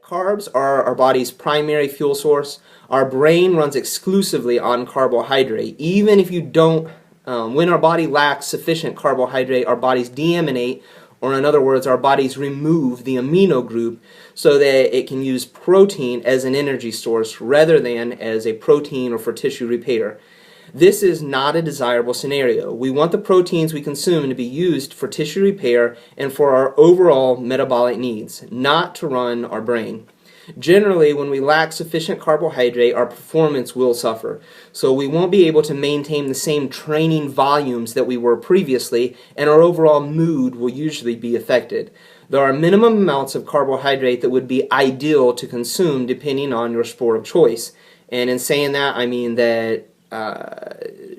Carbs are our body's primary fuel source. Our brain runs exclusively on carbohydrate. Even if you don't, when our body lacks sufficient carbohydrate, our bodies deaminate, or in other words, our bodies remove the amino group so that it can use protein as an energy source rather than as a protein or for tissue repair. This is not a desirable scenario. We want the proteins we consume to be used for tissue repair and for our overall metabolic needs, not to run our brain. Generally, when we lack sufficient carbohydrate, our performance will suffer. So we won't be able to maintain the same training volumes that we were previously, and our overall mood will usually be affected. There are minimum amounts of carbohydrate that would be ideal to consume depending on your sport of choice. And in saying that, I mean that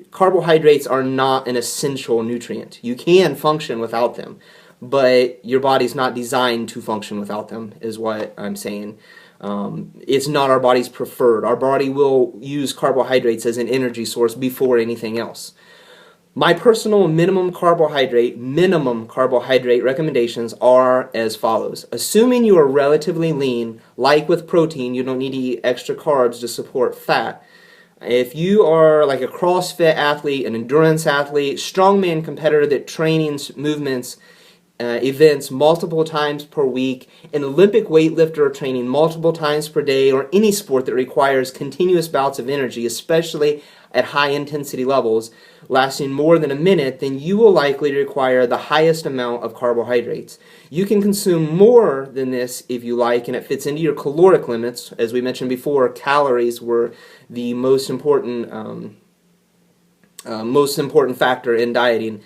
carbohydrates are not an essential nutrient. You can function without them, but your body's not designed to function without them, is what I'm saying. It's not our body's preferred. Our body will use carbohydrates as an energy source before anything else. My personal minimum carbohydrate recommendations are as follows. Assuming you are relatively lean, like with protein, you don't need to eat extra carbs to support fat. If you are like a CrossFit athlete, an endurance athlete, strongman competitor that trains movements, events multiple times per week, an Olympic weightlifter training multiple times per day, or any sport that requires continuous bouts of energy, especially at high intensity levels, lasting more than a minute, then you will likely require the highest amount of carbohydrates. You can consume more than this if you like, and it fits into your caloric limits. As we mentioned before, calories were the most important factor in dieting.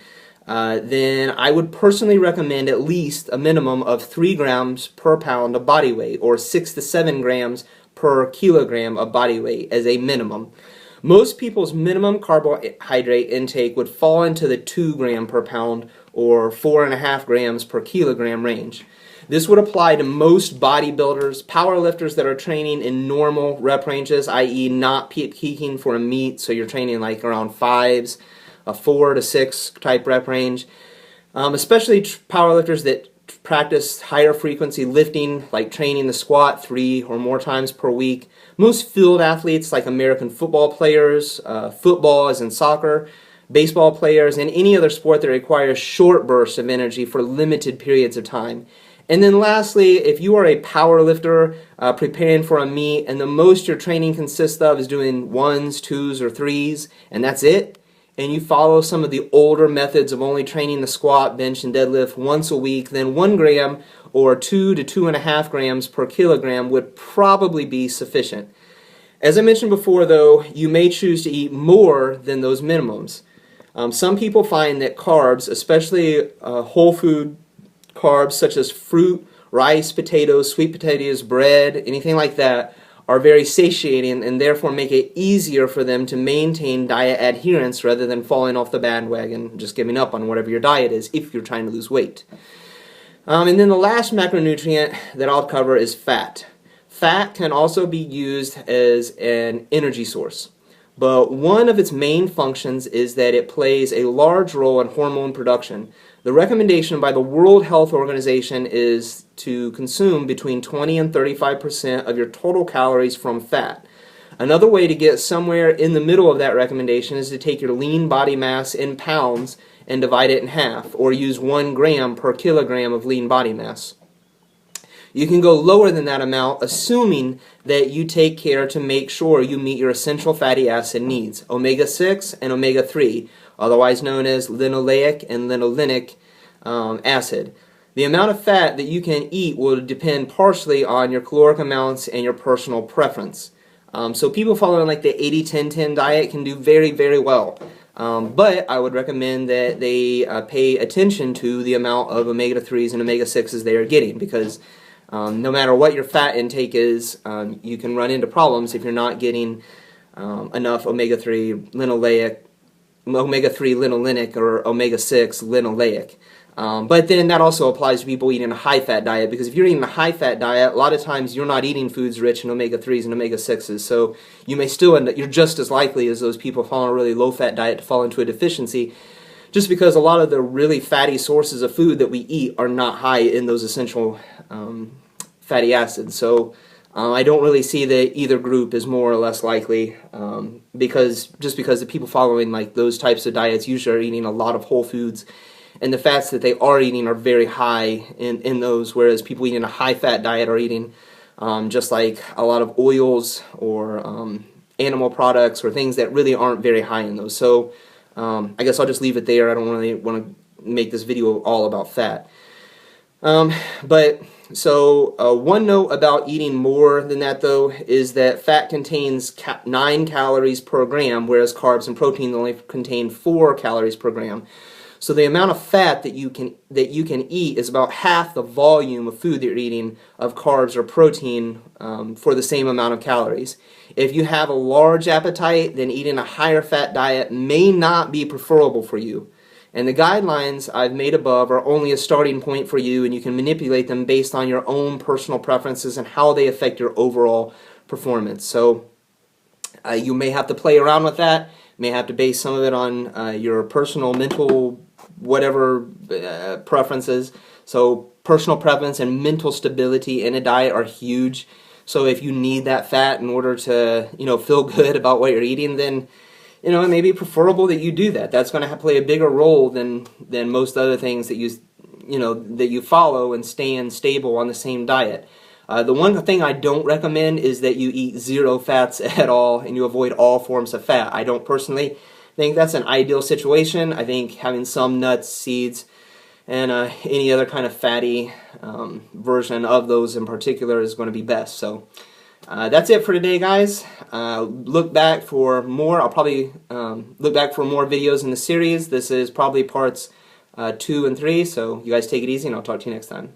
Then I would personally recommend at least a minimum of 3 grams per pound of body weight, or 6 to 7 grams per kilogram of body weight as a minimum. Most people's minimum carbohydrate intake would fall into the 2 gram per pound or 4.5 grams per kilogram range. This would apply to most bodybuilders, powerlifters that are training in normal rep ranges, i.e. not peaking for a meet, so you're training like around 5s, a 4 to 6 type rep range. Especially powerlifters that practice higher frequency lifting, like training the squat 3 or more times per week. Most field athletes, like American football players, football as in soccer, baseball players, and any other sport that requires short bursts of energy for limited periods of time. And then lastly, if you are a power lifter preparing for a meet and the most your training consists of is doing 1s, 2s, or 3s, and that's it, and you follow some of the older methods of only training the squat, bench, and deadlift once a week, then 1 gram or 2 to 2.5 grams per kilogram would probably be sufficient. As I mentioned before, though, you may choose to eat more than those minimums. Some people find that carbs, especially whole food carbs such as fruit, rice, potatoes, sweet potatoes, bread, anything like that, are very satiating and therefore make it easier for them to maintain diet adherence rather than falling off the bandwagon and just giving up on whatever your diet is if you're trying to lose weight. And then the last macronutrient that I'll cover is fat. Fat can also be used as an energy source, but one of its main functions is that it plays a large role in hormone production. The recommendation by the World Health Organization is to consume between 20 and 35% of your total calories from fat. Another way to get somewhere in the middle of that recommendation is to take your lean body mass in pounds and divide it in half, or use 1 gram per kilogram of lean body mass. You can go lower than that amount, assuming that you take care to make sure you meet your essential fatty acid needs, omega-6 and omega-3, otherwise known as linoleic and linolenic acid. The amount of fat that you can eat will depend partially on your caloric amounts and your personal preference. So people following like the 80-10-10 diet can do very, very well. But I would recommend that they pay attention to the amount of omega-3s and omega-6s they are getting, because no matter what your fat intake is, you can run into problems if you're not getting enough omega-3 linolenic or omega-6 linoleic. But then that also applies to people eating a high-fat diet, because if you're eating a high-fat diet, a lot of times you're not eating foods rich in omega-3s and omega-6s, so you may still end up, you're just as likely as those people following a really low-fat diet to fall into a deficiency, just because a lot of the really fatty sources of food that we eat are not high in those essential fatty acids. So I don't really see that either group is more or less likely, because the people following like those types of diets usually are eating a lot of whole foods, and the fats that they are eating are very high in those, whereas people eating a high fat diet are eating just like a lot of oils or animal products or things that really aren't very high in those. So I guess I'll just leave it there. I don't really want to make this video all about fat. One note about eating more than that, though, is that fat contains 9 calories per gram, whereas carbs and protein only contain 4 calories per gram. So the amount of fat that you can eat is about half the volume of food that you're eating of carbs or protein for the same amount of calories. If you have a large appetite, then eating a higher fat diet may not be preferable for you. And the guidelines I've made above are only a starting point for you, and you can manipulate them based on your own personal preferences and how they affect your overall performance. So you may have to play around with that, may have to base some of it on your personal, mental, whatever preferences. So personal preference and mental stability in a diet are huge. So if you need that fat in order to, feel good about what you're eating, then it may be preferable that you do that. That's going to play a bigger role than most other things that you follow and staying stable on the same diet. The one thing I don't recommend is that you eat 0 fats at all and you avoid all forms of fat. I don't personally think that's an ideal situation. I think having some nuts, seeds, and any other kind of fatty version of those in particular is going to be best. So that's it for today, guys. Look back for more. I'll probably look back for more videos in the series. This is probably parts 2 and 3, so you guys take it easy, and I'll talk to you next time.